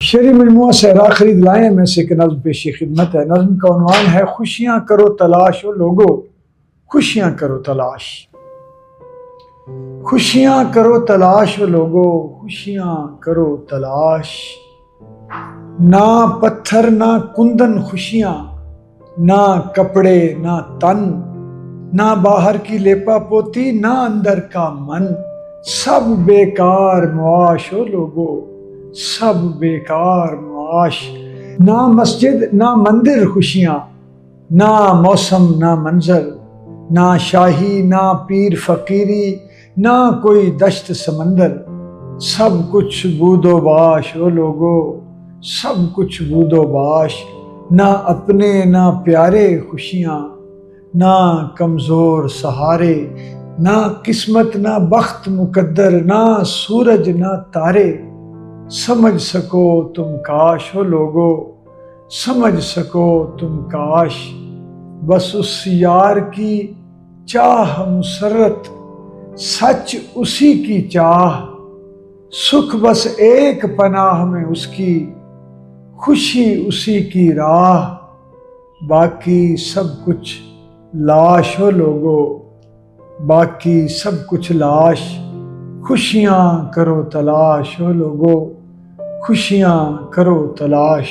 شعری مجموعہ صحرا خرید لائے ہیں میں سے ایک نظم پیش خدمت ہے۔ نظم کا عنوان ہے خوشیاں کرو تلاش و لوگو، خوشیاں کرو تلاش۔ خوشیاں کرو تلاش و لوگو، خوشیاں کرو تلاش۔ نہ پتھر نہ کندن خوشیاں، نہ کپڑے نہ تن، نہ باہر کی لیپا پوتی نہ اندر کا من، سب بیکار معاش و لوگو، سب بیکار معاش۔ نہ مسجد نہ مندر خوشیاں، نہ موسم نہ منظر، نہ شاہی نہ پیر فقیری، نہ کوئی دشت سمندر، سب کچھ بود و باش و لوگو، سب کچھ بود و باش۔ نہ اپنے نہ پیارے خوشیاں، نہ کمزور سہارے، نہ قسمت نہ بخت مقدر، نہ سورج نہ تارے، سمجھ سکو تم کاش ہو لوگو، سمجھ سکو تم کاش۔ بس اس یار کی چاہ مسرت، سچ اسی کی چاہ، سکھ بس ایک پناہ میں اس کی، خوشی اسی کی راہ، باقی سب کچھ لاش ہو لوگو، باقی سب کچھ لاش۔ خوشیاں کرو تلاش ہو لوگو، خوشیاں کرو تلاش۔